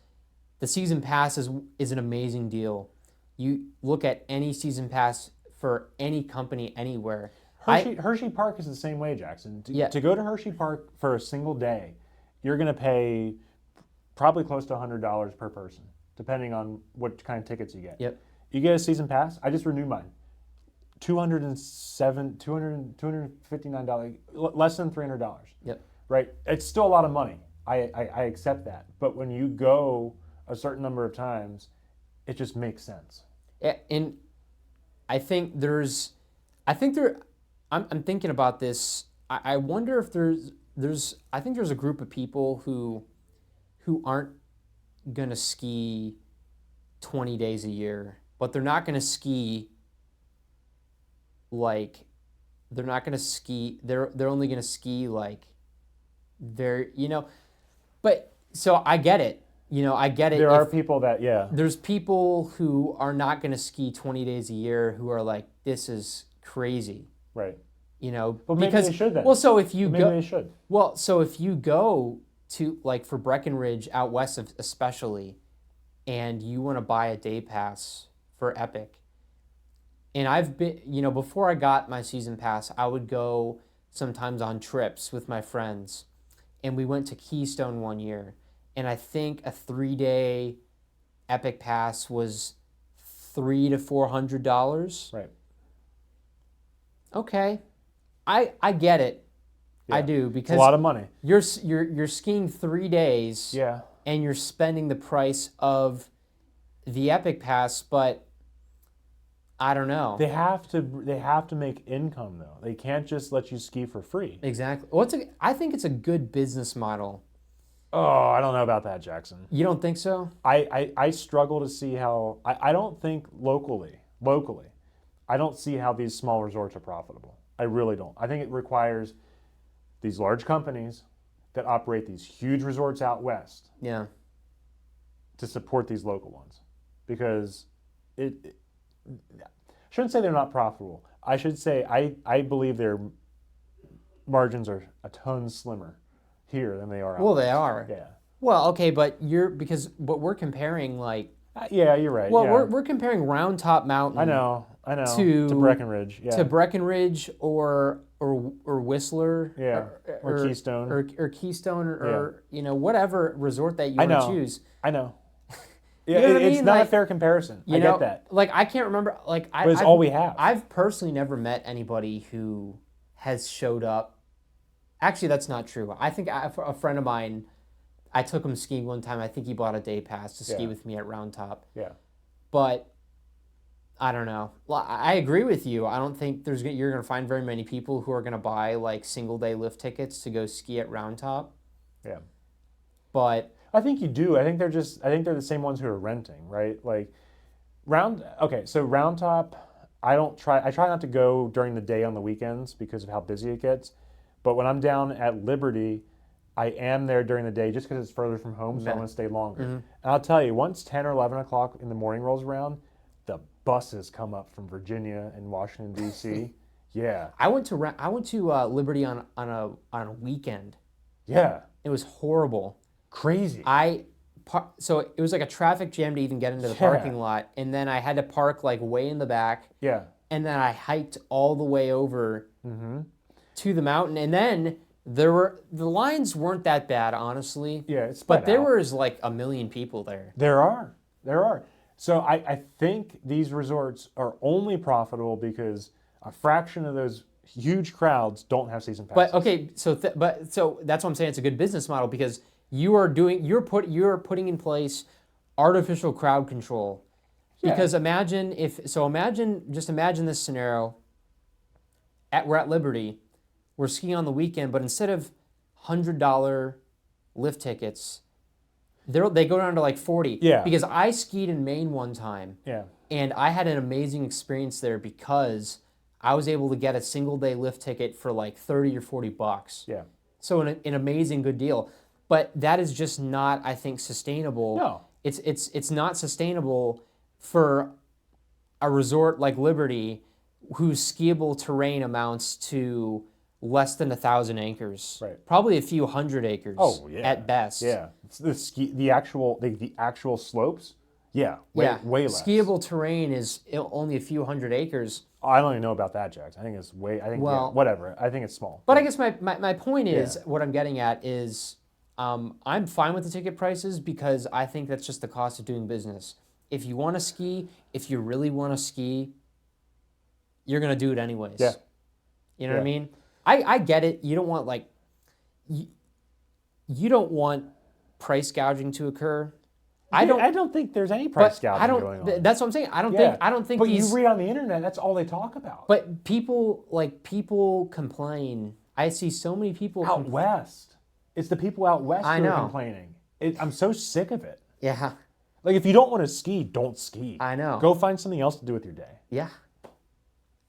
the season pass is an amazing deal. You look at any season pass for any company anywhere. Hershey Park is the same way, Jackson. To go to Hershey Park for a single day, you're going to pay probably close to $100 per person, depending on what kind of tickets you get. Yep. You get a season pass. I just renewed mine. $259, less than $300. Yep. Right. It's still a lot of money. I accept that. But when you go a certain number of times, it just makes sense. And I'm thinking about this. I wonder if I think there's a group of people who aren't gonna ski 20 days a year, but they're not gonna ski like they're only gonna ski like but so I get it. I get it. There are people that, There's people who are not going to ski 20 days a year who are like, this is crazy. Right. But maybe they should then. Well, so if you maybe they should. Well, so if you go to, like, for Breckenridge out west of especially, and you want to buy a day pass for Epic, and I've been, before I got my season pass, I would go sometimes on trips with my friends, and we went to Keystone one year. And I think a 3-day Epic Pass was $300 to $400. Right. Okay, I get it. Yeah. I do, because it's a lot of money. You're skiing 3 days. Yeah. And you're spending the price of the Epic Pass, but I don't know. They have to make income though. They can't just let you ski for free. Exactly. Well, I think it's a good business model. Oh, I don't know about that, Jackson. You don't think so? I struggle to see how. I don't think locally, I don't see how these small resorts are profitable. I really don't. I think it requires these large companies that operate these huge resorts out west. Yeah. To support these local ones, because I shouldn't say they're not profitable. I should say I believe their margins are a ton slimmer here than they are out west. They are. Yeah. Well, okay, but because what we're comparing, like. Yeah, you're right. Well, yeah. we're comparing Round Top Mountain. I know. To Breckenridge. Yeah. To Breckenridge or Whistler. Yeah. Or Keystone. Or Keystone or whatever resort that you want to choose. I know. Yeah, it's not a fair comparison. I get that. Like, I can't remember. Like, but it's all we have. I've personally never met anybody who has showed up. Actually, that's not true. I think a friend of mine, I took him skiing one time. I think he bought a day pass to ski with me at Round Top. Yeah. But I don't know. I agree with you. I don't think you're going to find very many people who are going to buy like single day lift tickets to go ski at Round Top. Yeah. But I think you do. I think they're the same ones who are renting, right? Like Round Top, I try not to go during the day on the weekends because of how busy it gets. But when I'm down at Liberty, I am there during the day just because it's further from home, so I'm going to stay longer. Mm-hmm. And I'll tell you, once 10 or 11 o'clock in the morning rolls around, the buses come up from Virginia and Washington, D.C. Yeah. I went to Liberty on a weekend. Yeah. It was horrible. Crazy. So it was like a traffic jam to even get into the parking lot, and then I had to park like way in the back. Yeah. And then I hiked all the way over to the mountain, and then the lines weren't that bad, honestly. Yeah, but there was like 1 million people there. There are. So I think these resorts are only profitable because a fraction of those huge crowds don't have season passes. But okay, so that's what I'm saying. It's a good business model because you're putting in place artificial crowd control. Yeah. Because imagine this scenario. We're at Liberty, we're skiing on the weekend, but instead of $100 lift tickets, they go down to like 40. Yeah. Because I skied in Maine one time. Yeah. And I had an amazing experience there because I was able to get a single day lift ticket for like $30 or $40. Yeah. So an amazing good deal. But that is just not, I think, sustainable. No. It's not sustainable for a resort like Liberty whose skiable terrain amounts to less than 1,000 acres. Right. Probably a few hundred acres. Oh, yeah. At best. Yeah. The actual slopes. Yeah. Way less. Skiable terrain is only a few hundred acres. I don't even know about that, Jax. I think it's whatever. I think it's small. But I guess my point is, what I'm getting at is, I'm fine with the ticket prices because I think that's just the cost of doing business. If you want to ski, if you really want to ski, you're going to do it anyways. Yeah. You know what I mean? I get it. You don't want you don't want price gouging to occur. I don't think there's any price gouging going on. That's what I'm saying. I don't think. But you read on the internet, that's all they talk about. But people complain. I see so many people out west. It's the people out west who are complaining. I'm so sick of it. Yeah. Like, if you don't want to ski, don't ski. I know. Go find something else to do with your day. Yeah.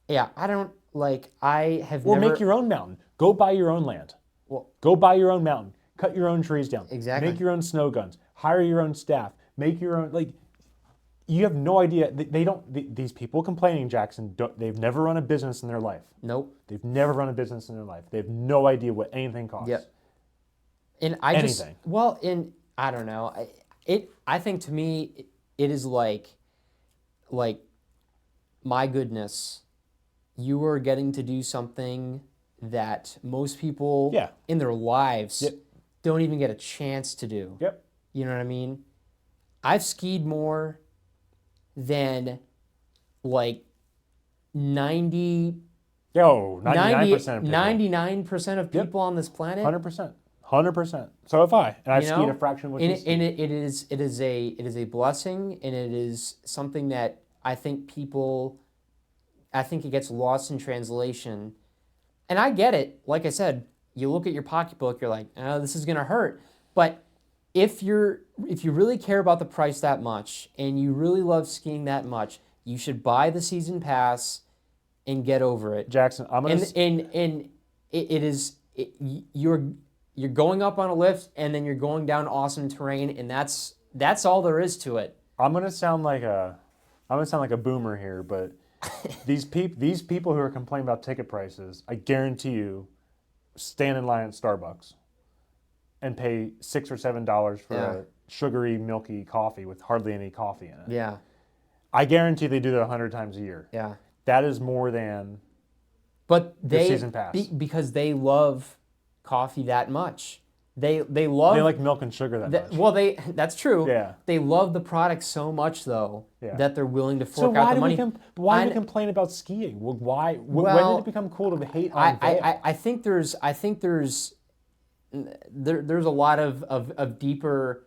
Yeah, I don't, make your own mountain. Go buy your own land. Well, go buy your own mountain. Cut your own trees down. Exactly. Make your own snow guns. Hire your own staff. Make your own, you have no idea. These people complaining, Jackson, they've never run a business in their life. Nope. They've never run a business in their life. They have no idea what anything costs. Yep. And I don't know. I think to me, it is like, my goodness, you are getting to do something that most people in their lives don't even get a chance to do. Yep. You know what I mean? I've skied more than like 90 99% of people. 99% of people on this planet. 100%. 100%. So have I. And I've skied a fraction of what you ski. And it is a blessing, and it is something that I think it gets lost in translation. And I get it. Like I said, you look at your pocketbook, you're like, oh, this is gonna hurt. But if you really care about the price that much and you really love skiing that much, you should buy the season pass and get over it. Jackson, I'm gonna you're going up on a lift and then you're going down awesome terrain, and that's all there is to it. I'm gonna sound like a boomer here, but these people who are complaining about ticket prices, I guarantee you, stand in line at Starbucks and pay $6 or $7 for a sugary, milky coffee with hardly any coffee in it. Yeah. I guarantee they do that 100 times a year. Yeah. That is more than the season pass. Because they love coffee that much. They like milk and sugar that much. Well, that's true. Yeah. They love the product so much though that they're willing to fork out the money. Why do we complain about skiing? Well, why? When did it become cool to hate on Vail? I think there's a lot of deeper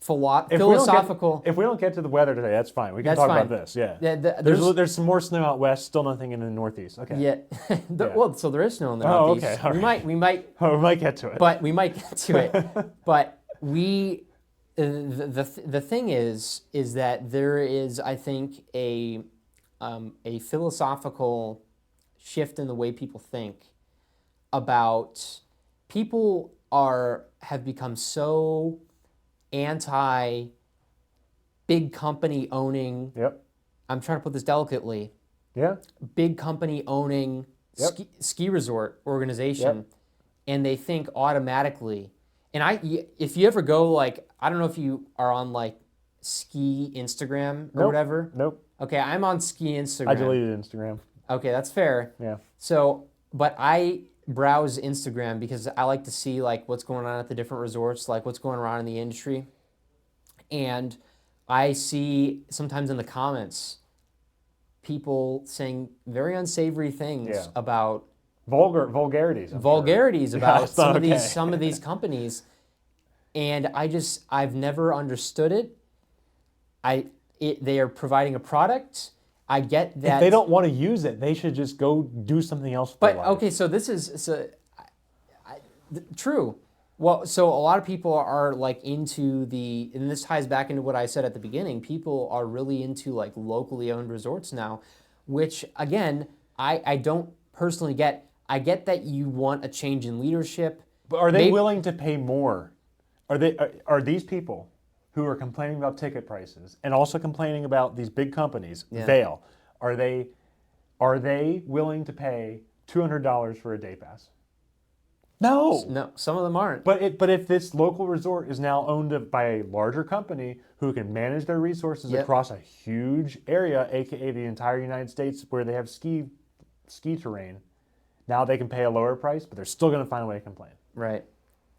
philosophical. If we don't get to the weather today, that's fine. We can talk about this. Yeah. There's some more snow out west. Still nothing in the Northeast. Okay. Yeah. Well, so there is snow in the Northeast. Okay. All right. We might get to it. But we might get to it. But the thing is that there is, I think, a philosophical shift in the way people think about people have become so anti big company owning. Yep. I'm trying to put this delicately. Yeah. Big company owning ski resort organization, and they think automatically. And if you ever go, like, I don't know if you are on like ski Instagram or whatever. Nope. Okay, I'm on ski Instagram. I deleted Instagram. Okay, that's fair. Yeah. So, but I browse Instagram because I like to see like what's going on at the different resorts, like what's going on in the industry. And I see sometimes in the comments people saying very unsavory things about vulgarities about some of these companies. And I've never understood it. They are providing a product. I get that. If they don't want to use it, they should just go do something else. Okay, so this is true. Well, so a lot of people are like into and this ties back into what I said at the beginning. People are really into like locally owned resorts now, which again, I don't personally get. I get that you want a change in leadership. But are they willing to pay more? Are these people who are complaining about ticket prices and also complaining about these big companies, Vail, are they willing to pay $200 for a day pass? No, some of them aren't. But if this local resort is now owned by a larger company who can manage their resources across a huge area, aka the entire United States, where they have ski terrain, now they can pay a lower price, but they're still going to find a way to complain. Right.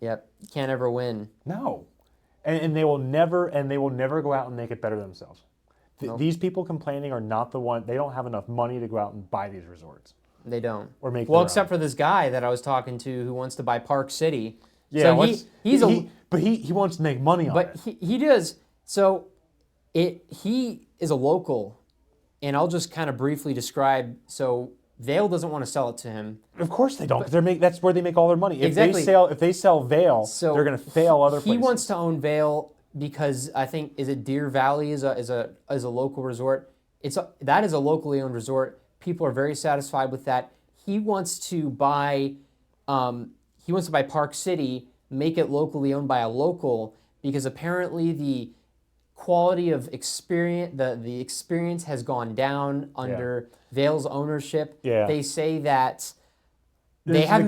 Yep. Can't ever win. No. And they will never go out and make it better themselves. These people complaining are not the one. They don't have enough money to go out and buy these resorts. They don't. Or make except for this guy that I was talking to who wants to buy Park City. Yeah, so he wants to make money on it. But he does. So he is a local, and I'll just kind of briefly describe. So Vail doesn't want to sell it to him. Of course they don't. That's where they make all their money. Exactly. If they sell Vail, they're going to fail other places. He wants to own Vail because I think Deer Valley is a local resort. That is a locally owned resort. People are very satisfied with that. He wants to buy Park City, make it locally owned by a local, because apparently the quality of experience, the experience has gone down under Vail's ownership. Yeah. They say that they haven't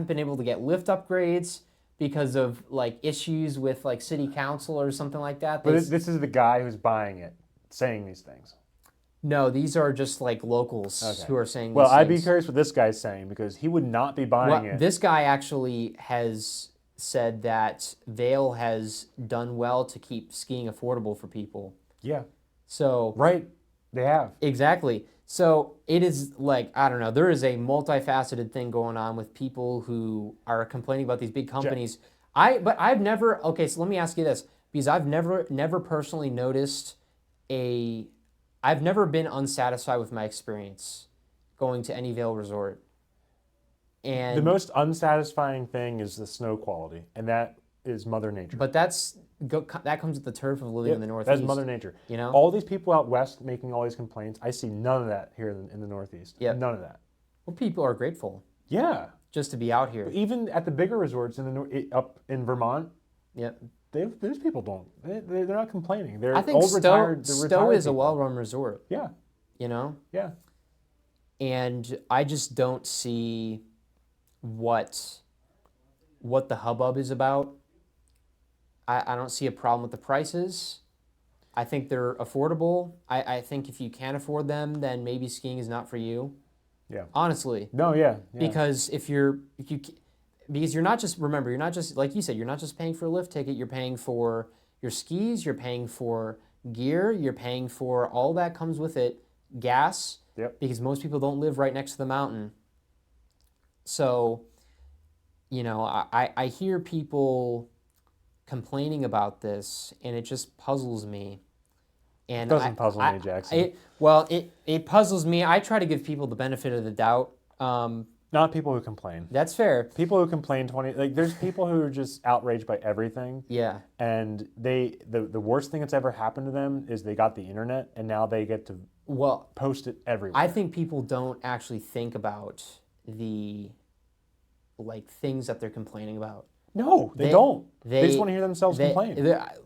been able to get lift upgrades because of like issues with like city council or something like that. But this is the guy who's buying it saying these things. No, these are just like locals who are saying these things. I'd be curious what this guy's saying, because he would not be buying it. This guy actually has said that Vail has done well to keep skiing affordable for people. Yeah. So right, they have. Exactly. So it is like, I don't know, there is a multifaceted thing going on with people who are complaining about these big companies. But I've never, okay, so let me ask you this, because I've never personally noticed I've never been unsatisfied with my experience going to any Vail resort. And the most unsatisfying thing is the snow quality, and that is Mother Nature. But that comes with the turf of living in the Northeast. That's Mother Nature. You know, all these people out west making all these complaints. I see none of that here in the Northeast. Yeah, none of that. Well, people are grateful. Yeah, just to be out here. Even at the bigger resorts up in Vermont. Yeah, those people they're not complaining. They're I think old retired. Stowe is a well-run resort. Yeah, you know. Yeah, and I just don't see what the hubbub is about. I don't see a problem with the prices. I think they're affordable. I think if you can't afford them, then maybe skiing is not for you. Yeah. Honestly. No, yeah. Because because you're not just, remember, you're not just, like you said, you're not just paying for a lift ticket, you're paying for your skis, you're paying for gear, you're paying for all that comes with it, gas. Yep. Because most people don't live right next to the mountain. So, I hear people complaining about this, and it just puzzles me. And it doesn't puzzle me, Jackson. It puzzles me. I try to give people the benefit of the doubt. Not people who complain. That's fair. People who complain there's people who are just outraged by everything. Yeah. And the worst thing that's ever happened to them is they got the internet, and now they get to post it everywhere. I think people don't actually think about the things that they're complaining about. No, they don't. They just want to hear themselves complain.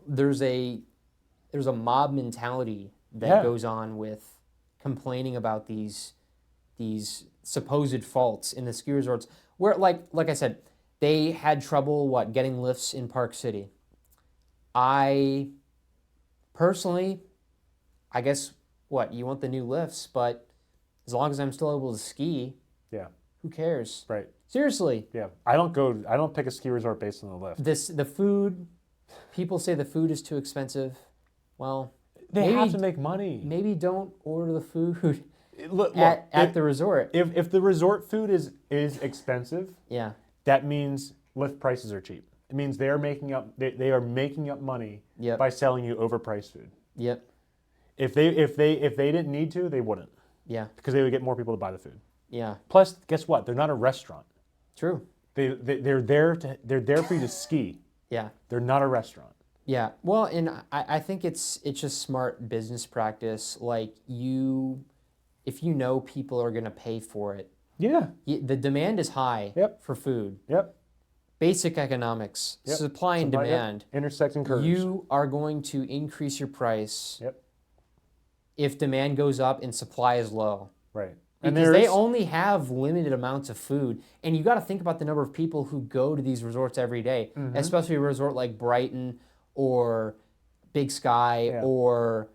There's a mob mentality that goes on with complaining about these supposed faults in the ski resorts, where like I said, they had trouble getting lifts in Park City. I personally, I guess you want the new lifts, but as long as I'm still able to ski, who cares? Right. Seriously. Yeah. I don't pick a ski resort based on the lift. The food, people say the food is too expensive. Well, they have to make money. Maybe don't order the food at the resort. If the resort food is expensive, that means lift prices are cheap. It means they are making up money by selling you overpriced food. Yep. If they didn't need to, they wouldn't. Yeah. Because they would get more people to buy the food. Yeah. Plus, guess what? They're not a restaurant. True. They're there for you to ski. Yeah. They're not a restaurant. Yeah. Well, and I think it's just smart business practice. If you know people are going to pay for it. Yeah. The demand is high for food. Yep. Basic economics, supply and demand. Intersecting curves. You are going to increase your price. Yep. If demand goes up and supply is low. Right. Because they only have limited amounts of food. And you got to think about the number of people who go to these resorts every day, especially a resort like Brighton or Big Sky or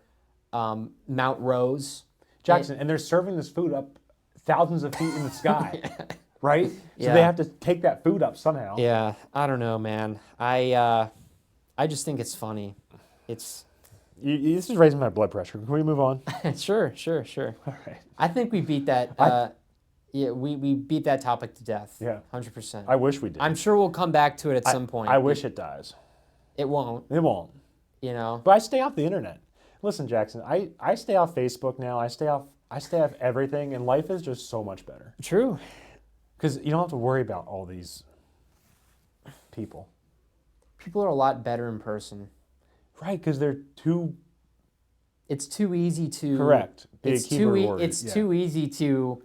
Mount Rose. Jackson, and they're serving this food up thousands of feet in the sky, right? So they have to take that food up somehow. Yeah, I don't know, man. I just think it's funny. This is raising my blood pressure. Can we move on? Sure. All right. I think we beat that. We beat that topic to death. Yeah, 100%. I wish we did. I'm sure we'll come back to it at some point. I wish it dies. It won't. It won't. But I stay off the internet. Listen, Jackson, I stay off Facebook now. I stay off everything, and life is just so much better. True. Because you don't have to worry about all these people. People are a lot better in person. Right, because they're too... It's too easy to... Correct. It's too easy to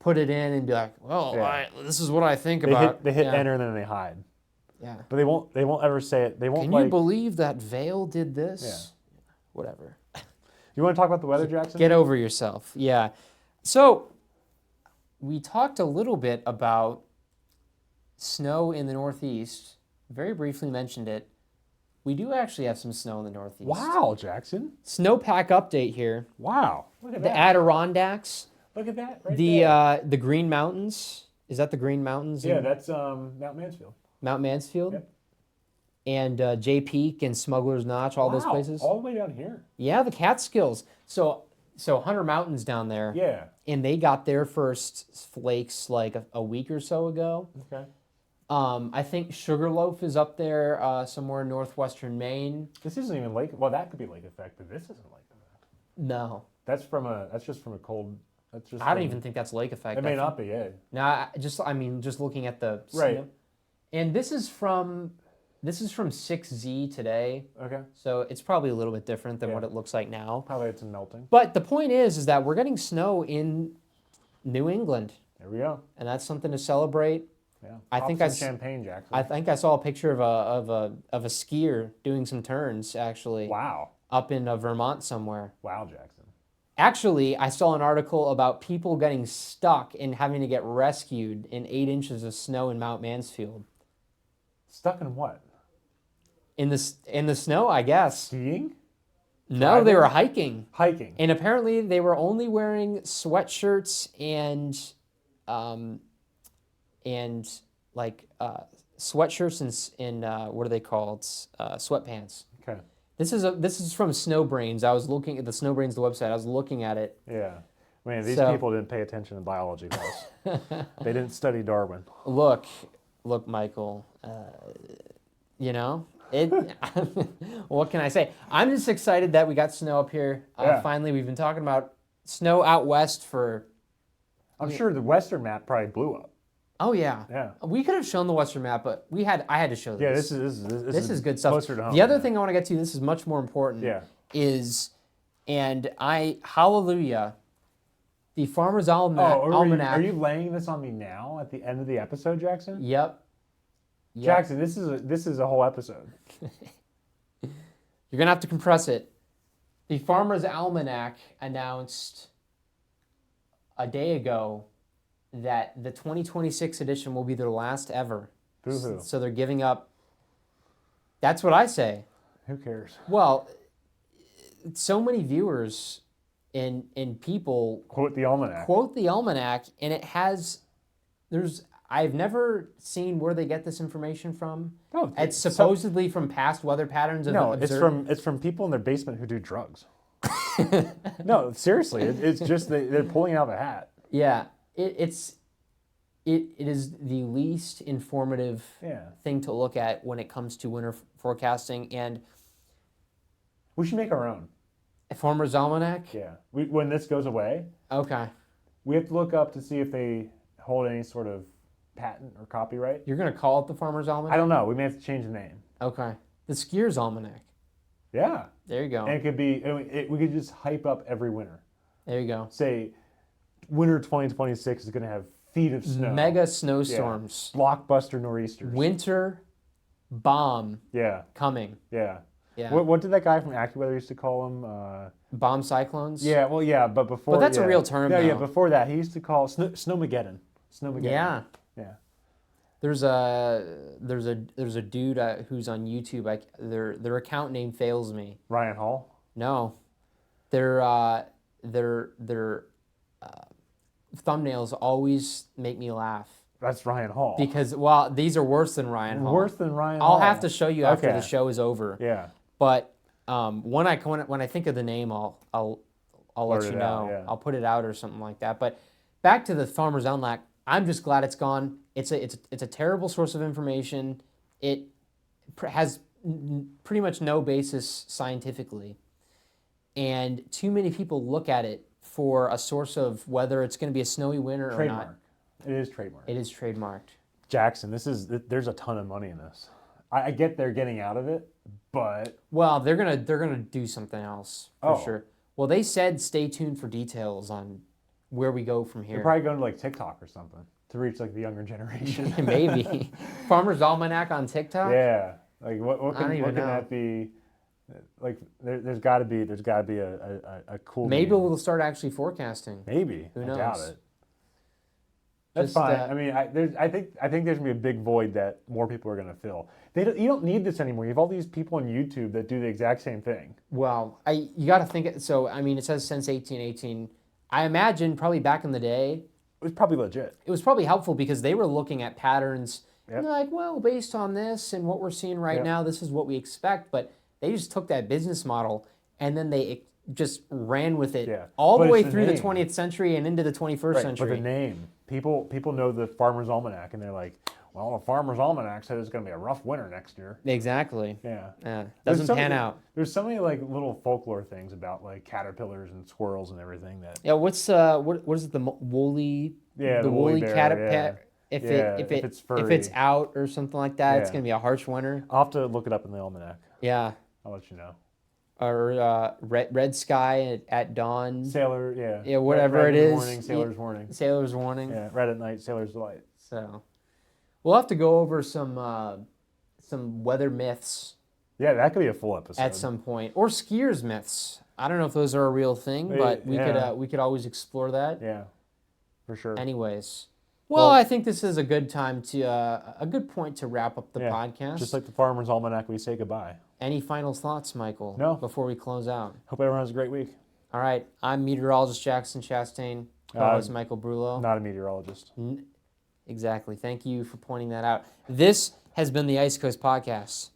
put it in and be like, this is what I think about... They hit enter and then they hide. Yeah. But they won't ever say it. They won't. Can you believe that Vail did this? Yeah. Whatever. You want to talk about the weather, Jackson? Get over yourself. Yeah. So we talked a little bit about snow in the Northeast. Very briefly mentioned it. We do actually have some snow in the Northeast. Wow, Jackson. Snowpack update here. Wow. Look at that. The Adirondacks. Look at that right there. The Green Mountains. Is that the Green Mountains? Yeah, that's Mount Mansfield. Mount Mansfield. Yep. And Jay Peak and Smuggler's Notch, all those places. All the way down here. Yeah, the Catskills. So Hunter Mountain's down there. Yeah. And they got their first flakes like a week or so ago. Okay. I think Sugarloaf is up there somewhere in northwestern Maine. This isn't even lake. Well, that could be lake effect, but this isn't lake effect. No. That's just from a cold. That's just. I don't even think that's lake effect. It may not be. Yeah. No, just looking at the right. Snow. And this is from 6Z today. Okay. So it's probably a little bit different than what it looks like now. Probably it's melting. But the point is that we're getting snow in New England. There we go. And that's something to celebrate. Yeah. I think champagne, Jackson. I think I saw a picture of a skier doing some turns actually. Wow. Up in Vermont somewhere. Wow, Jackson. Actually, I saw an article about people getting stuck and having to get rescued in 8 inches of snow in Mount Mansfield. Stuck in what? In the snow, I guess. Skiing? No, they were hiking. Hiking. And apparently they were only wearing sweatshirts and like sweatshirts and what are they called? Sweatpants. Okay. This is from Snowbrains. I was looking at the Snowbrains, the website. I was looking at it. Yeah. Man, these people didn't pay attention in biology class. They didn't study Darwin. Look, Michael. What can I say? I'm just excited that we got snow up here. Finally, we've been talking about snow out west for... I'm sure the western map probably blew up. Oh, yeah. Yeah. We could have shown the western map, but I had to show this. Yeah, this is good stuff. Closer to home, the other thing I want to get to, this is much more important, hallelujah, the Farmer's Almanac. Are you laying this on me now at the end of the episode, Jackson? Yep. Jackson, this is a whole episode. You're going to have to compress it. The Farmer's Almanac announced a day ago that the 2026 edition will be their last ever. Boo-hoo. So they're giving up. That's what I say. Who cares? Well, so many viewers and people quote the almanac, and it has. I've never seen where they get this information from. No, it's supposedly from past weather patterns. It's from people in their basement who do drugs. No, seriously, it's just they're pulling out of a hat. Yeah, it is the least informative thing to look at when it comes to winter forecasting, and we should make our own. A Farmer's Almanac. Yeah, when this goes away. Okay. We have to look up to see if they hold any sort of patent or copyright. You're going to call it the Farmer's Almanac? I don't know. We may have to change the name. Okay. The Skier's Almanac. Yeah. There you go. And it could be, we could just hype up every winter. There you go. Say, winter 2026 is going to have feet of snow. Mega snowstorms. Yeah. Blockbuster nor'easters. Winter bomb. Coming. Yeah. Yeah. What did that guy from AccuWeather used to call them? Bomb cyclones? Yeah, well, yeah, but before... But that's a real term now. Yeah, before that, he used to call Snowmageddon. Snowmageddon. Yeah. Yeah. There's a dude who's on YouTube. Their account name fails me. Ryan Hall? No. Their thumbnails always make me laugh. That's Ryan Hall. Because, these are worse than Ryan Hall. Worse than Ryan Hall? I'll have to show you after the show is over. Yeah. But when I think of the name, I'll let you know. Yeah. I'll put it out or something like that. But back to the Farmer's Almanac, I'm just glad it's gone. It's a terrible source of information. It has pretty much no basis scientifically, and too many people look at it for a source of whether it's going to be a snowy winter or not. It is trademarked. It is trademarked. Jackson, there's a ton of money in this. I get they're getting out of it, but they're gonna do something else for sure. Well, they said stay tuned for details on where we go from here. They're probably going to like TikTok or something to reach like the younger generation. Maybe. Farmer's Almanac on TikTok? Yeah. Like what can that be? Like there's got to be a cool. Maybe we'll start actually forecasting. Maybe. Who knows? I doubt it. That's fine. I mean, I think there's gonna be a big void that more people are gonna fill. You don't need this anymore. You have all these people on YouTube that do the exact same thing. Well, you got to think. So I mean, it says since 1818. I imagine probably back in the day, it was probably legit. It was probably helpful because they were looking at patterns Yep. And they're like, well, based on this and what we're seeing right now, this is what we expect. But they just took that business model and then they just ran with it all the way through the 20th century and into the 21st century. But the name, people know the Farmer's Almanac, and they're like, well, the Farmer's Almanac said it's going to be a rough winter next year. Exactly. Yeah. Doesn't pan out. There's so many like little folklore things about like caterpillars and squirrels and everything that. Yeah. What's what is it? The woolly. Yeah. The woolly caterpillar. If it's out or something like that, it's going to be a harsh winter. I'll have to look it up in the almanac. Yeah. I'll let you know. Or red sky at dawn. Sailor. Yeah. Yeah. Whatever it is. Warning. Sailor's warning. Sailor's warning. Yeah. Red at night. Sailor's delight. So. We'll have to go over some weather myths. Yeah, that could be a full episode at some point, or skiers myths. I don't know if those are a real thing, but we could always explore that. Yeah, for sure. Anyways, well, I think this is a good time to a good point to wrap up the podcast. Just like the Farmer's Almanac, we say goodbye. Any final thoughts, Michael? No. Before we close out. Hope everyone has a great week. All right, I'm meteorologist Jackson Chastain. Co-host Michael Brullo. Not a meteorologist. Exactly. Thank you for pointing that out. This has been the Ice Coast Podcast.